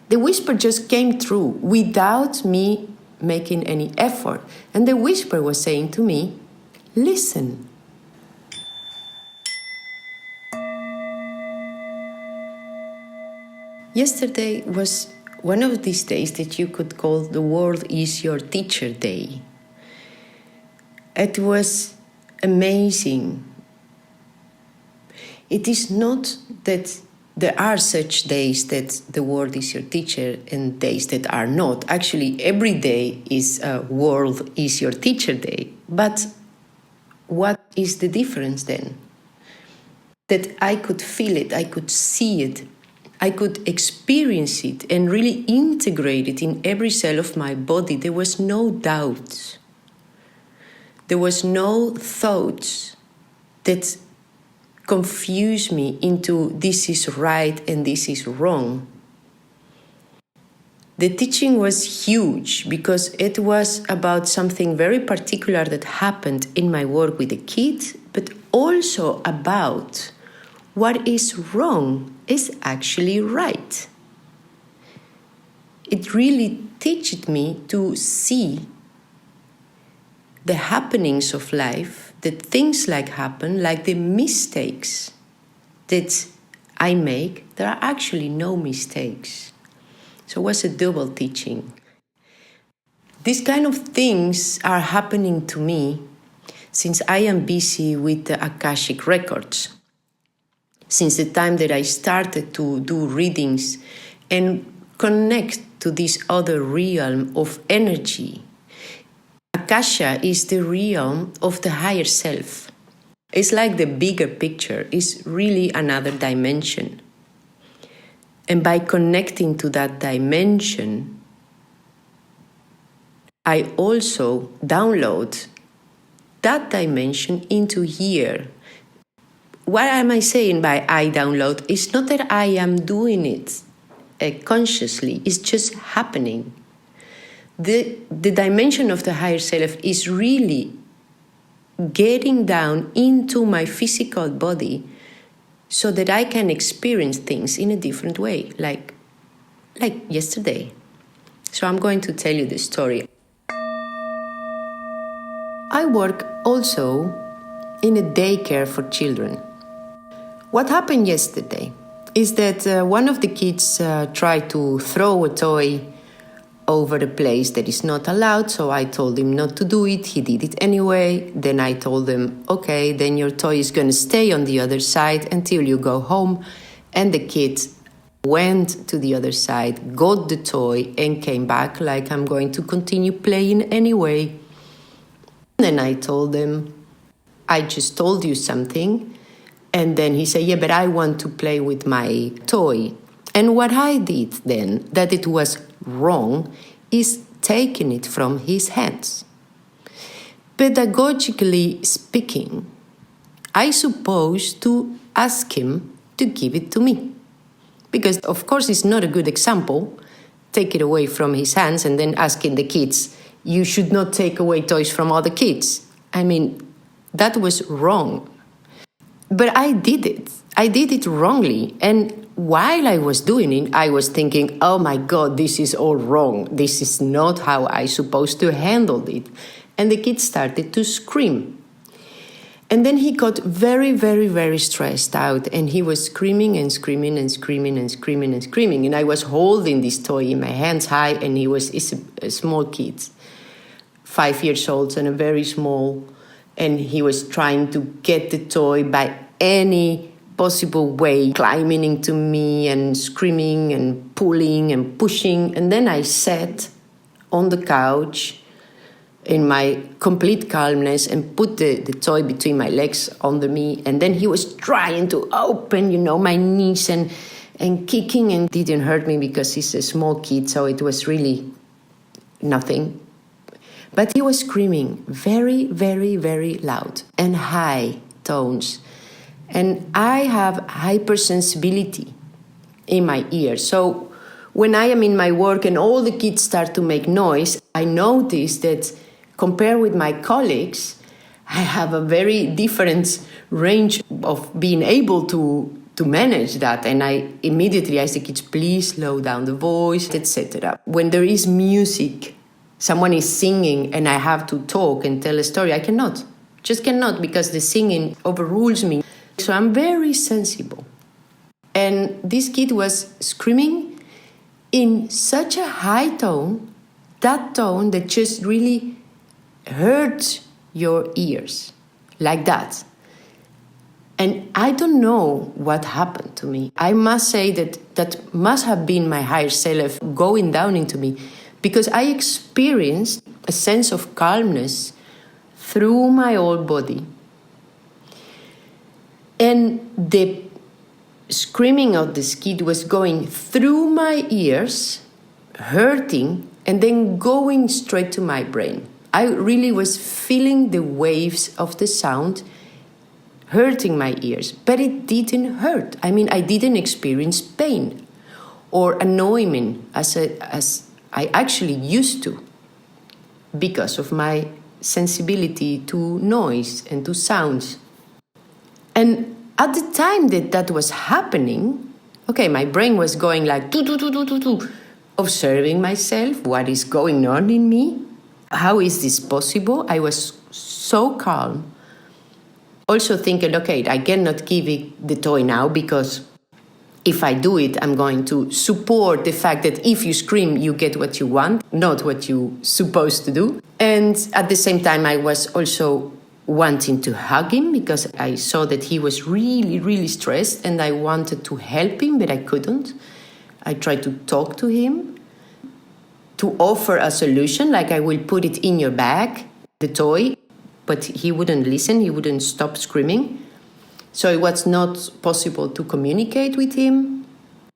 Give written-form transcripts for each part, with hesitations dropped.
The whisper just came through without me making any effort. And the whisper was saying to me, listen. Yesterday was one of these days that you could call the world is your teacher day. It was amazing. It is not that there are such days that the world is your teacher and days that are not. Actually, every day is a world is your teacher day. But what is the difference then? That I could feel it, I could see it, I could experience it and really integrate it in every cell of my body. There was no doubt. There was no thoughts that confuse me into this is right and this is wrong. The teaching was huge because it was about something very particular that happened in my work with the kids, but also about what is wrong is actually right. It really taught me to see the happenings of life, that things happen, like the mistakes that I make, there are actually no mistakes. So it was a double teaching. These kind of things are happening to me since I am busy with the Akashic records. Since the time that I started to do readings and connect to this other realm of energy. Akasha is the realm of the higher self. It's like the bigger picture, it's really another dimension. And by connecting to that dimension, I also download that dimension into here. What am I saying by I download? It's not that I am doing it consciously, it's just happening. The dimension of the higher self is really getting down into my physical body so that I can experience things in a different way, like yesterday. So I'm going to tell you the story. I work also in a daycare for children. What happened yesterday is that one of the kids tried to throw a toy over a place that is not allowed, so I told him not to do it. He did it anyway. Then I told him, okay, then your toy is going to stay on the other side until you go home. And the kid went to the other side, got the toy, and came back like I'm going to continue playing anyway. Then I told him, I just told you something. And then he said, yeah, but I want to play with my toy. And what I did then, that it was wrong, is taking it from his hands. Pedagogically speaking, I suppose to ask him to give it to me. Because, of course, it's not a good example. Take it away from his hands and then asking the kids, you should not take away toys from other kids. I mean, that was wrong. But I did it. I did it wrongly. And while I was doing it, I was thinking, oh my God, this is all wrong. This is not how I supposed to handle it. And the kid started to scream. And then he got very, very, very stressed out. And he was screaming and screaming and screaming and screaming and screaming. And I was holding this toy in my hands high. And he's a small kid, 5 years old and a very small. And he was trying to get the toy by any possible way, climbing into me and screaming and pulling and pushing. And then I sat on the couch in my complete calmness and put the toy between my legs under me. And then he was trying to open, my knees and kicking, and didn't hurt me because he's a small kid, so it was really nothing. But he was screaming very, very, very loud and high tones. And I have hypersensibility in my ears. So when I am in my work and all the kids start to make noise, I notice that compared with my colleagues, I have a very different range of being able to to manage that. And I immediately ask the kids, please slow down the voice, etc. When there is music, someone is singing and I have to talk and tell a story, I cannot. Just cannot, because the singing overrules me. So I'm very sensible. And this kid was screaming in such a high tone, that tone that just really hurt your ears, like that. And I don't know what happened to me. I must say that must have been my higher self going down into me, because I experienced a sense of calmness through my whole body. And the screaming of this kid was going through my ears, hurting, and then going straight to my brain. I really was feeling the waves of the sound hurting my ears, but it didn't hurt. I mean, I didn't experience pain or annoyment as I actually used to, because of my sensibility to noise and to sounds. And at the time that was happening, okay, my brain was going like, observing myself, what is going on in me? How is this possible? I was so calm. Also thinking, okay, I cannot give it the toy now, because if I do it, I'm going to support the fact that if you scream, you get what you want, not what you're supposed to do. And at the same time, I was also wanting to hug him, because I saw that he was really, really stressed, and I wanted to help him, but I couldn't. I tried to talk to him, to offer a solution, like I will put it in your bag, the toy. But he wouldn't listen, he wouldn't stop screaming. So it was not possible to communicate with him.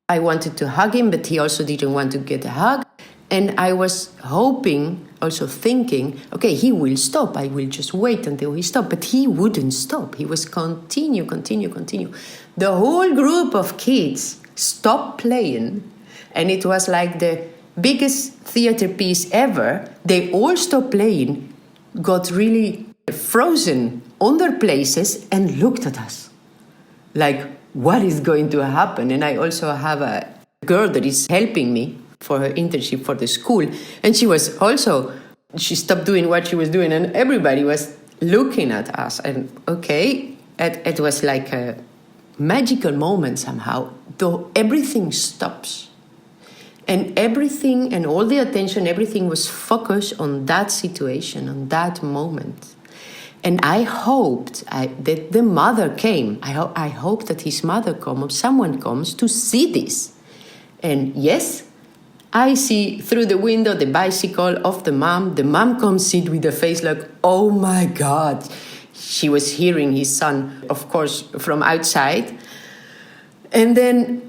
I wanted to hug him, but he also didn't want to get a hug. And I was hoping, also thinking, okay, he will stop. I will just wait until he stopped. But he wouldn't stop. He was continue. The whole group of kids stopped playing. And it was like the biggest theater piece ever. They all stopped playing, got really frozen on their places and looked at us like, what is going to happen? And I also have a girl that is helping me for her internship for the school, and she stopped doing what she was doing, and everybody was looking at us. And okay, it was like a magical moment somehow, though everything stops. And everything and all the attention, everything was focused on that situation, on that moment. And I hoped that the mother came. I hope that his mother comes, or someone comes to see this. And yes, I see through the window the bicycle of the mom. The mom comes sit with a face like, oh my God. She was hearing his son, of course, from outside. And then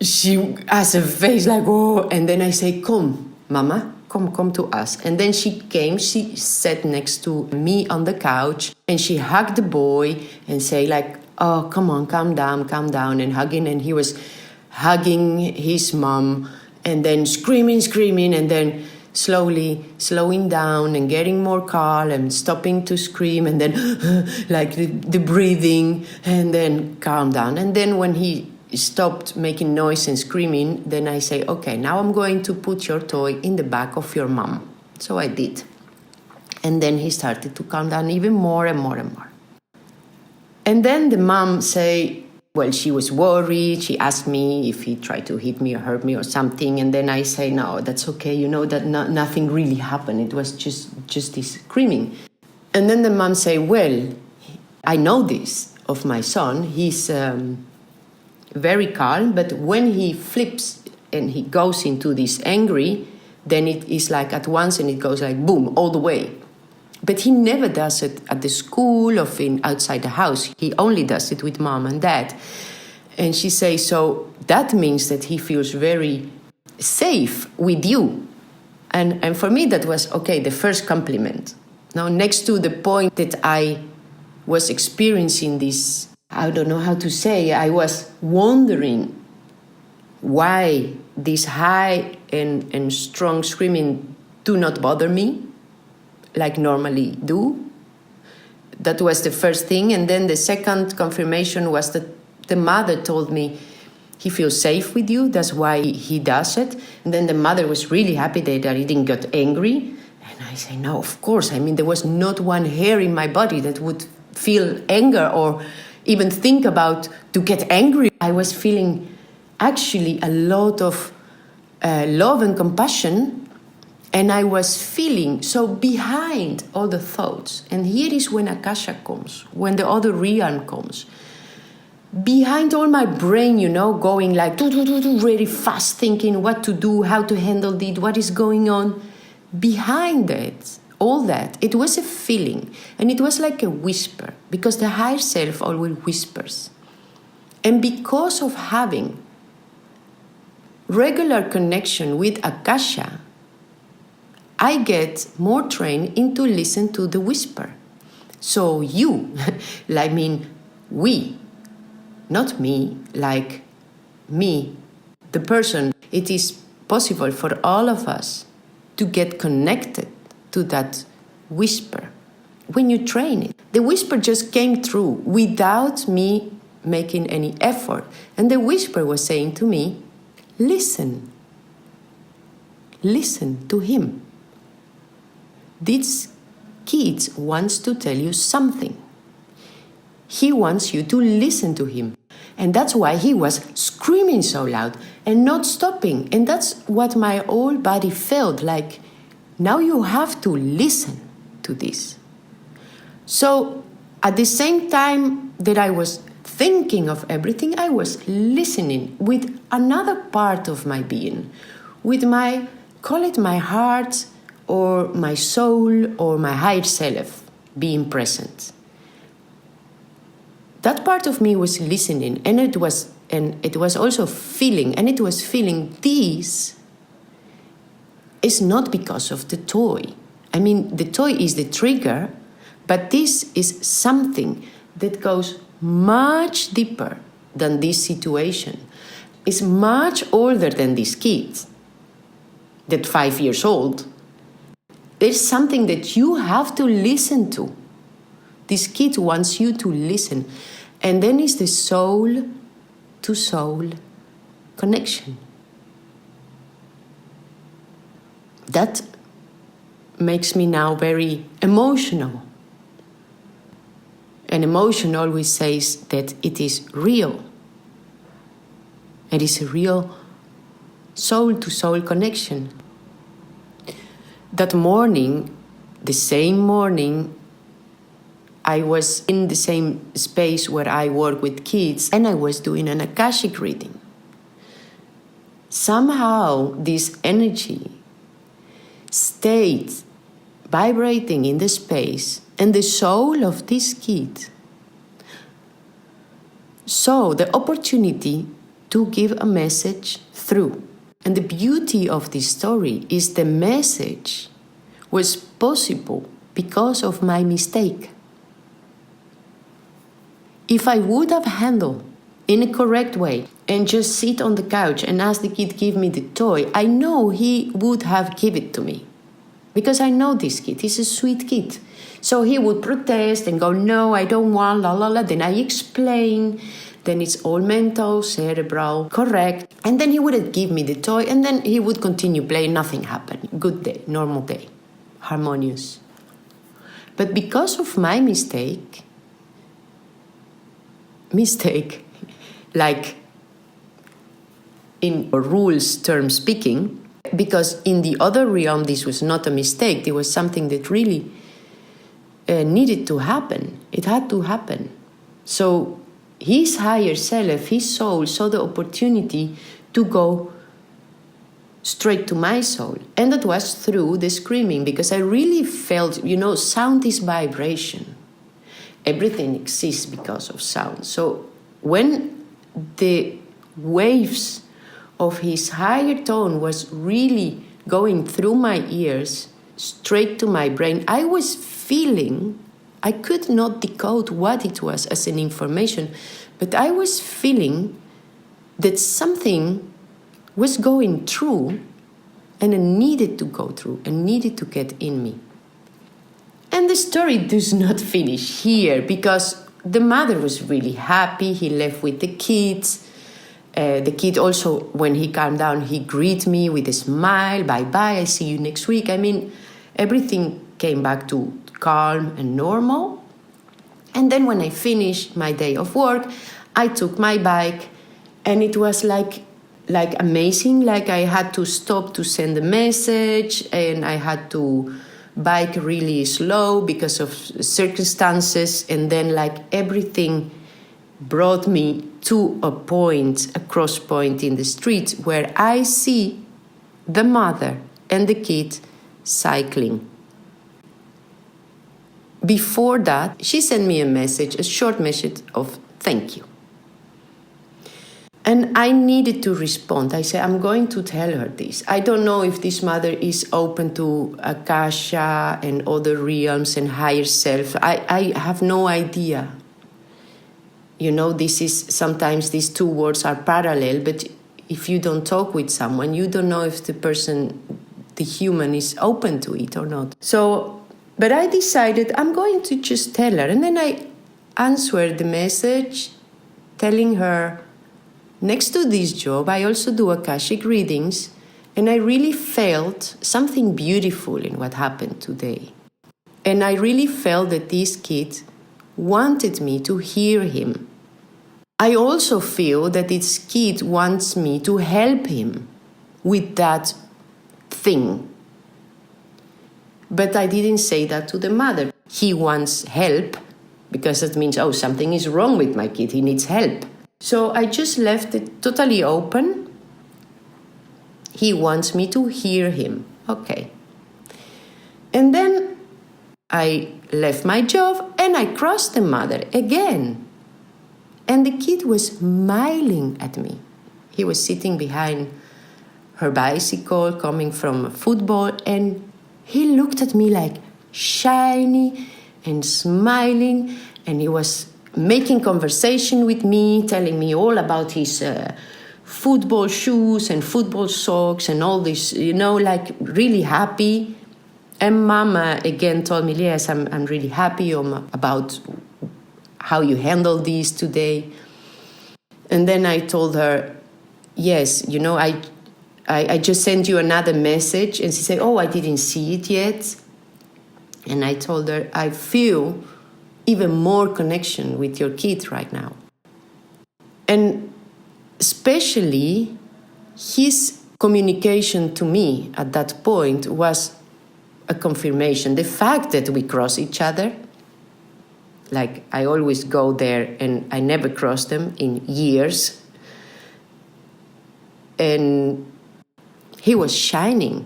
she has a face like, oh. And then I say, come, Mama. Come to us. And then she came, she sat next to me on the couch, and she hugged the boy and say like, oh, come on, calm down, and hugging. And he was hugging his mom, and then screaming, and then slowly slowing down and getting more calm and stopping to scream, and then like the breathing, and then calm down. And then when he stopped making noise and screaming, then I say, okay, now I'm going to put your toy in the back of your mom. So I did. And then he started to calm down even more and more. And then the mom say, well, she was worried. She asked me if he tried to hit me or hurt me or something. And then I say, no, that's okay. You know that nothing really happened. It was just this screaming. And then the mom say, well, I know this of my son. He's very calm, but when he flips and he goes into this angry, then it is like at once, and it goes like boom, all the way. But he never does it at the school or outside the house. He only does it with mom and dad. And she says, so that means that he feels very safe with you. And for me, that was, okay, the first compliment. Now, next to the point that I was experiencing this, I don't know how to say, I was wondering why this high and strong screaming do not bother me like normally do. That was the first thing. And then the second confirmation was that The mother told me, he feels safe with you, that's why he does it. And then the mother was really happy that he didn't get angry. And I say, no, of course. I mean, there was not one hair in my body that would feel anger or even think about to get angry. I was feeling actually a lot of love and compassion. And I was feeling so behind all the thoughts. And here is when Akasha comes, when the other realm comes. Behind all my brain, going like really fast, thinking what to do, how to handle it, what is going on. Behind it, all that, it was a feeling. And it was like a whisper, because the higher self always whispers. And because of having regular connection with Akasha, I get more trained into listen to the whisper. So you, we, not me, like me, the person, it is possible for all of us to get connected to that whisper when you train it. The whisper just came through without me making any effort. And the whisper was saying to me, listen. Listen to him. This kid wants to tell you something. He wants you to listen to him. And that's why he was screaming so loud and not stopping. And that's what my whole body felt like. Now you have to listen to this. So at the same time that I was thinking of everything, I was listening with another part of my being, with my, call it my heart or my soul or my higher self being present. That part of me was listening, and it was also feeling, and it was feeling this is not because of the toy. I mean, the toy is the trigger, but this is something that goes much deeper than this situation. It's much older than this kid, that 5 years old. There's something that you have to listen to. This kid wants you to listen. And then it's the soul-to-soul connection. That makes me now very emotional. And emotion always says that it is real. It is a real soul-to-soul connection. That morning, the same morning, I was in the same space where I work with kids, and I was doing an Akashic reading. Somehow this energy stayed vibrating in the space, and the soul of this kid saw the opportunity to give a message through. And the beauty of this story is the message was possible because of my mistake. If I would have handled in a correct way and just sit on the couch and ask the kid give me the toy, I know he would have given it to me. Because I know this kid, he's a sweet kid. So he would protest and go, no, I don't want, la la la. Then I explain, then it's all mental, cerebral, correct. And then he wouldn't give me the toy, and then he would continue playing, nothing happened. Good day, normal day, harmonious. But because of my mistake, like in rules term speaking, because in the other realm this was not a mistake, it was something that really needed to happen. It had to happen. So his higher self, his soul, saw the opportunity to go straight to my soul. And that was through the screaming, because I really felt, sound is vibration. Everything exists because of sound. So when the waves of his higher tone was really going through my ears, straight to my brain, I was feeling, I could not decode what it was as an information, but I was feeling that something was going through, and it needed to go through and needed to get in me. And the story does not finish here, because the mother was really happy. He left with the kids. The kid also, when he calmed down, he greeted me with a smile. Bye-bye, I see you next week. I mean, everything came back to calm and normal. And then when I finished my day of work, I took my bike, and it was like amazing. Like I had to stop to send a message, and I had to bike really slow because of circumstances, and then like everything brought me to a cross point in the street where I see the mother and the kid cycling. Before that, she sent me a short message of thank you. And I needed to respond. I said, I'm going to tell her this. I don't know if this mother is open to Akasha and other realms and higher self. I have no idea. You know, sometimes these two words are parallel, but if you don't talk with someone, you don't know if the human is open to it or not. But I decided I'm going to just tell her. And then I answered the message telling her, next to this job, I also do Akashic readings, and I really felt something beautiful in what happened today. And I really felt that this kid wanted me to hear him. I also feel that this kid wants me to help him with that thing. But I didn't say that to the mother. He wants help because that means, something is wrong with my kid. He needs help. So I just left it totally open. He wants me to hear him. Okay. And then I left my job and I crossed the mother again. And the kid was smiling at me. He was sitting behind her bicycle, coming from football, and he looked at me like shiny and smiling, and he was making conversation with me, telling me all about his football shoes and football socks and all this, like really happy. And Mama again told me, yes, I'm really happy about how you handled this today. And then I told her, yes, I just sent you another message. And she said, I didn't see it yet. And I told her, I feel even more connection with your kid right now. And especially his communication to me at that point was a confirmation. The fact that we cross each other, like I always go there and I never cross them in years. And he was shining.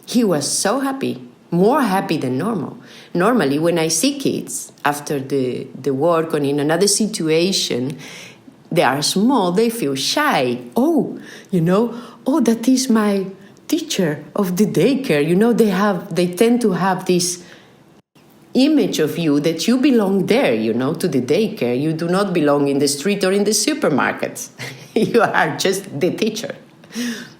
He was so happy. More happy than normal. Normally, when I see kids after the work or in another situation, they are small, they feel shy. That is my teacher of the daycare. They tend to have this image of you that you belong there, to the daycare. You do not belong in the street or in the supermarket. You are just the teacher.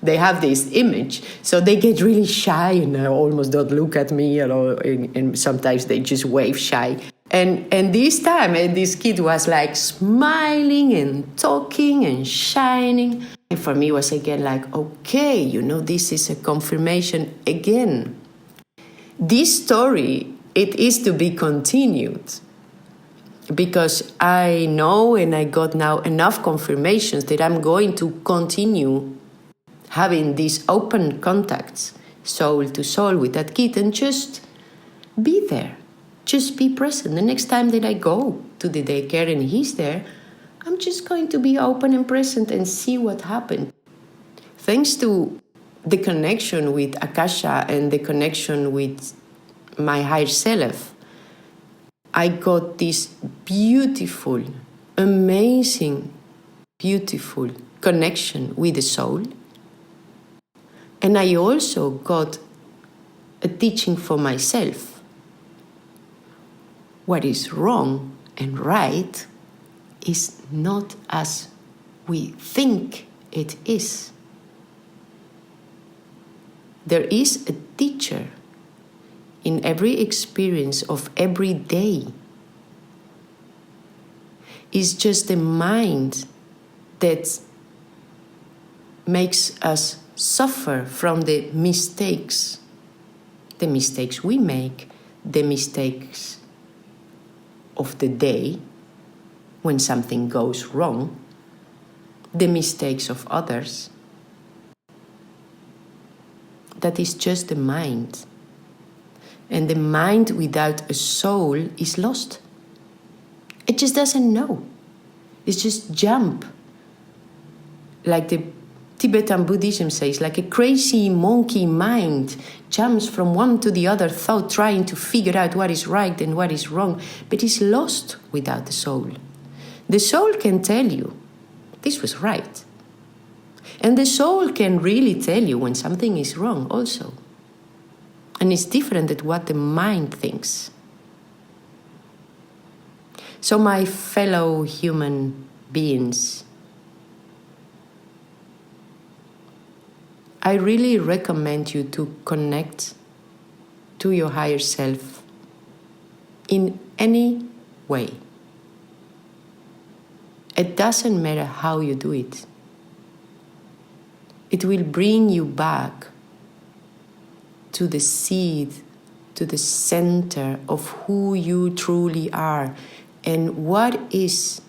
They have this image, so they get really shy and almost don't look at me at all, and sometimes they just wave shy. And this time, this kid was like smiling and talking and shining. And for me, it was again like, okay, this is a confirmation again. This story, it is to be continued. Because I know and I got now enough confirmations that I'm going to continue having these open contacts, soul to soul with that kid, and just be there. Just be present. The next time that I go to the daycare and he's there, I'm just going to be open and present and see what happened. Thanks to the connection with Akasha and the connection with my higher self, I got this beautiful, amazing, beautiful connection with the soul. And I also got a teaching for myself. What is wrong and right is not as we think it is. There is a teacher in every experience of every day. is just the mind that makes us suffer from the mistakes we make, the mistakes of the day when something goes wrong, the mistakes of others. That is just the mind. And the mind without a soul is lost. It just doesn't know. It's just jump. Like the Tibetan Buddhism says, like a crazy monkey mind jumps from one to the other thought, trying to figure out what is right and what is wrong, but is lost without the soul. The soul can tell you, this was right. And the soul can really tell you when something is wrong also. And it's different than what the mind thinks. So my fellow human beings, I really recommend you to connect to your higher self in any way. It doesn't matter how you do it. It will bring you back to the seed, to the center of who you truly are and what is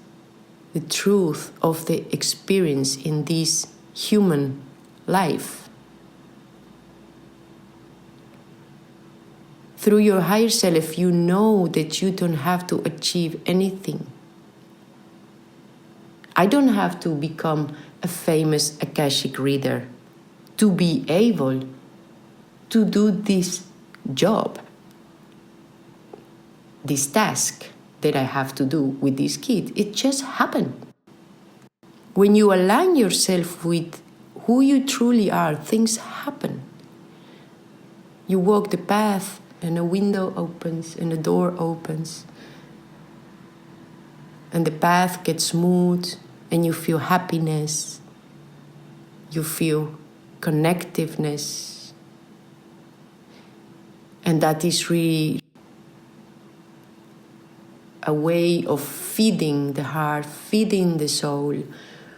the truth of the experience in this human life. Through your higher self, you know that you don't have to achieve anything. I don't have to become a famous Akashic reader to be able to do this job, this task that I have to do with this kid. It just happened. When you align yourself with who you truly are, things happen. You walk the path and a window opens and a door opens and the path gets smooth and you feel happiness, you feel connectiveness. And that is really a way of feeding the heart, feeding the soul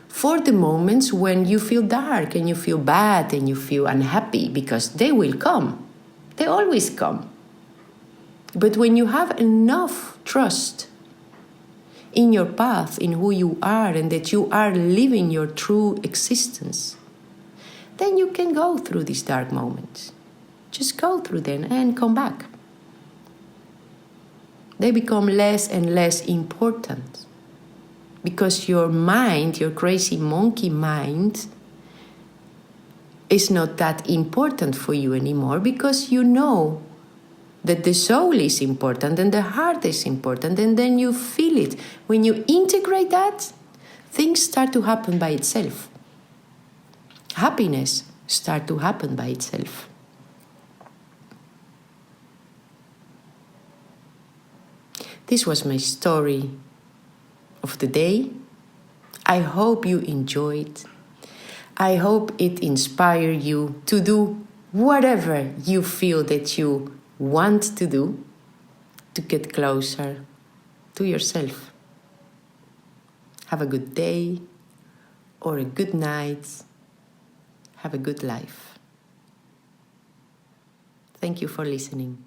for the moments when you feel dark and you feel bad and you feel unhappy, because they will come. They always come. But when you have enough trust in your path, in who you are, and that you are living your true existence, then you can go through these dark moments. Just go through them and come back. They become less and less important because your mind, your crazy monkey mind, is not that important for you anymore, because you know that the soul is important and the heart is important, and then you feel it. When you integrate that, things start to happen by itself. Happiness starts to happen by itself. This was my story of the day. I hope you enjoyed. I hope it inspired you to do whatever you feel that you want to do to get closer to yourself. Have a good day or a good night. Have a good life. Thank you for listening.